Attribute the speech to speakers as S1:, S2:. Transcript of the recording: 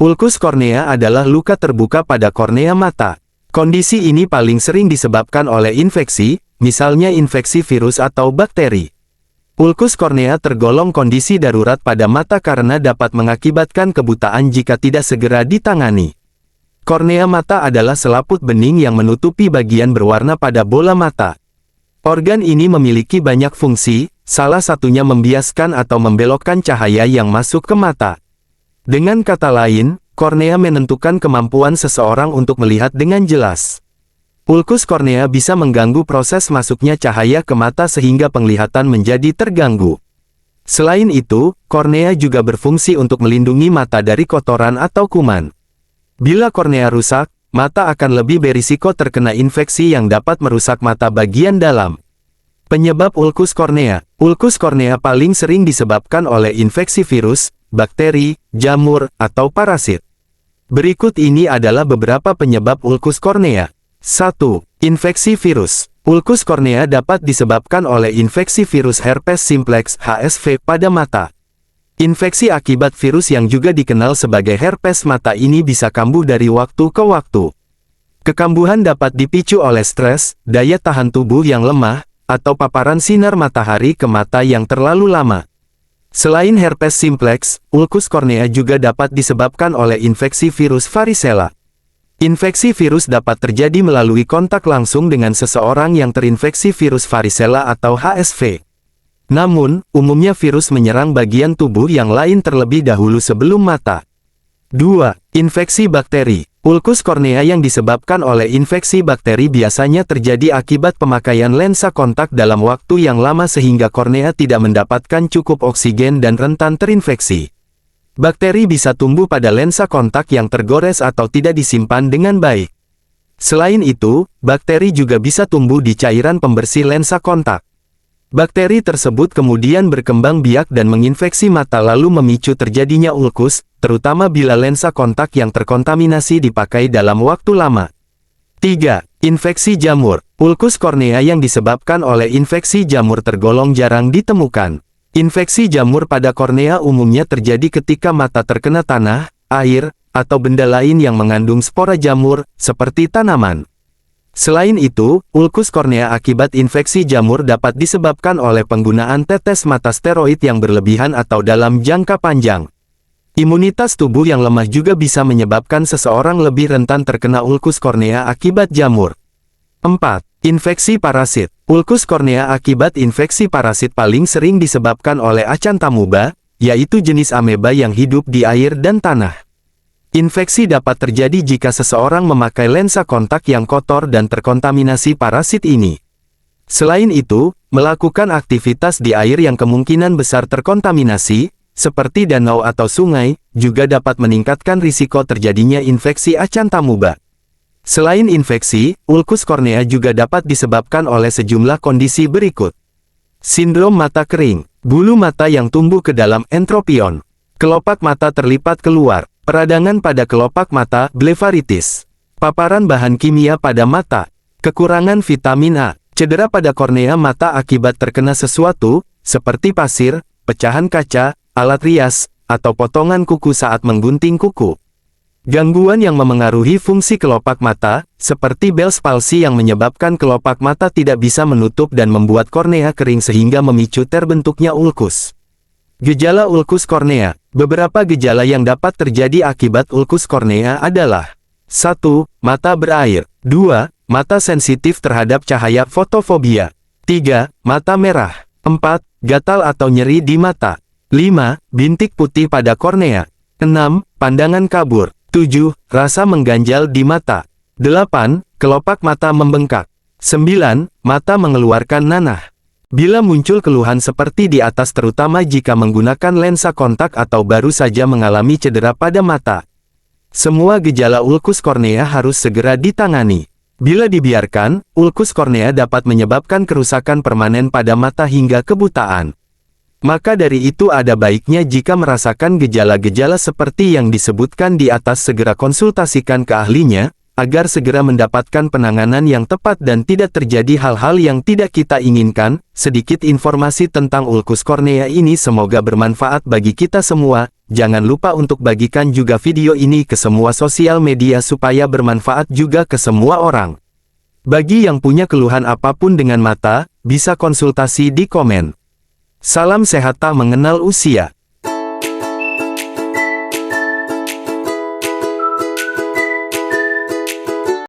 S1: Ulkus kornea adalah luka terbuka pada kornea mata. Kondisi ini paling sering disebabkan oleh infeksi, misalnya infeksi virus atau bakteri. Ulkus kornea tergolong kondisi darurat pada mata karena dapat mengakibatkan kebutaan jika tidak segera ditangani. Kornea mata adalah selaput bening yang menutupi bagian berwarna pada bola mata. Organ ini memiliki banyak fungsi, salah satunya membiaskan atau membelokkan cahaya yang masuk ke mata. Dengan kata lain, kornea menentukan kemampuan seseorang untuk melihat dengan jelas. Ulkus kornea bisa mengganggu proses masuknya cahaya ke mata sehingga penglihatan menjadi terganggu. Selain itu, kornea juga berfungsi untuk melindungi mata dari kotoran atau kuman. Bila kornea rusak, mata akan lebih berisiko terkena infeksi yang dapat merusak mata bagian dalam. Penyebab ulkus kornea. Ulkus kornea paling sering disebabkan oleh infeksi virus, bakteri, jamur, atau parasit. Berikut ini adalah beberapa penyebab ulkus kornea. 1. Infeksi virus. Ulkus kornea dapat disebabkan oleh infeksi virus herpes simplex (HSV) pada mata. Infeksi akibat virus yang juga dikenal sebagai herpes mata ini bisa kambuh dari waktu ke waktu. Kekambuhan dapat dipicu oleh stres, daya tahan tubuh yang lemah, atau paparan sinar matahari ke mata yang terlalu lama. Selain herpes simplex, ulkus kornea juga dapat disebabkan oleh infeksi virus varicella. Infeksi virus dapat terjadi melalui kontak langsung dengan seseorang yang terinfeksi virus varicella atau HSV. Namun, umumnya virus menyerang bagian tubuh yang lain terlebih dahulu sebelum mata. 2. Infeksi bakteri. Ulkus kornea yang disebabkan oleh infeksi bakteri biasanya terjadi akibat pemakaian lensa kontak dalam waktu yang lama sehingga kornea tidak mendapatkan cukup oksigen dan rentan terinfeksi. Bakteri bisa tumbuh pada lensa kontak yang tergores atau tidak disimpan dengan baik. Selain itu, bakteri juga bisa tumbuh di cairan pembersih lensa kontak. Bakteri tersebut kemudian berkembang biak dan menginfeksi mata lalu memicu terjadinya ulkus, terutama bila lensa kontak yang terkontaminasi dipakai dalam waktu lama. 3. Infeksi jamur. Ulkus kornea yang disebabkan oleh infeksi jamur tergolong jarang ditemukan. Infeksi jamur pada kornea umumnya terjadi ketika mata terkena tanah, air, atau benda lain yang mengandung spora jamur, seperti tanaman. Selain itu, ulkus kornea akibat infeksi jamur dapat disebabkan oleh penggunaan tetes mata steroid yang berlebihan atau dalam jangka panjang. Imunitas tubuh yang lemah juga bisa menyebabkan seseorang lebih rentan terkena ulkus kornea akibat jamur. 4. Infeksi parasit. Ulkus kornea akibat infeksi parasit paling sering disebabkan oleh Acanthamoeba, yaitu jenis ameba yang hidup di air dan tanah. Infeksi dapat terjadi jika seseorang memakai lensa kontak yang kotor dan terkontaminasi parasit ini. Selain itu, melakukan aktivitas di air yang kemungkinan besar terkontaminasi, seperti danau atau sungai, juga dapat meningkatkan risiko terjadinya infeksi Acanthamoeba. Selain infeksi, ulkus kornea juga dapat disebabkan oleh sejumlah kondisi berikut. Sindrom mata kering, bulu mata yang tumbuh ke dalam entropion, kelopak mata terlipat keluar, peradangan pada kelopak mata, blefaritis, paparan bahan kimia pada mata, kekurangan vitamin A, cedera pada kornea mata akibat terkena sesuatu, seperti pasir, pecahan kaca, alat rias, atau potongan kuku saat menggunting kuku. Gangguan yang memengaruhi fungsi kelopak mata, seperti Bell's palsy yang menyebabkan kelopak mata tidak bisa menutup dan membuat kornea kering sehingga memicu terbentuknya ulkus. Gejala ulkus kornea. Beberapa gejala yang dapat terjadi akibat ulkus kornea adalah 1. Mata berair. 2. Mata sensitif terhadap cahaya fotofobia. 3. Mata merah. 4. Gatal atau nyeri di mata. 5. Bintik putih pada kornea. 6. Pandangan kabur. 7. Rasa mengganjal di mata. 8. Kelopak mata membengkak. 9. Mata mengeluarkan nanah. Bila muncul keluhan seperti di atas terutama jika menggunakan lensa kontak atau baru saja mengalami cedera pada mata. Semua gejala ulkus kornea harus segera ditangani. Bila dibiarkan, ulkus kornea dapat menyebabkan kerusakan permanen pada mata hingga kebutaan. Maka dari itu ada baiknya jika merasakan gejala-gejala seperti yang disebutkan di atas segera konsultasikan ke ahlinya, agar segera mendapatkan penanganan yang tepat dan tidak terjadi hal-hal yang tidak kita inginkan. Sedikit informasi tentang ulkus kornea ini semoga bermanfaat bagi kita semua. Jangan lupa untuk bagikan juga video ini ke semua sosial media supaya bermanfaat juga ke semua orang. Bagi yang punya keluhan apapun dengan mata, bisa konsultasi di komen. Salam sehat tak mengenal usia.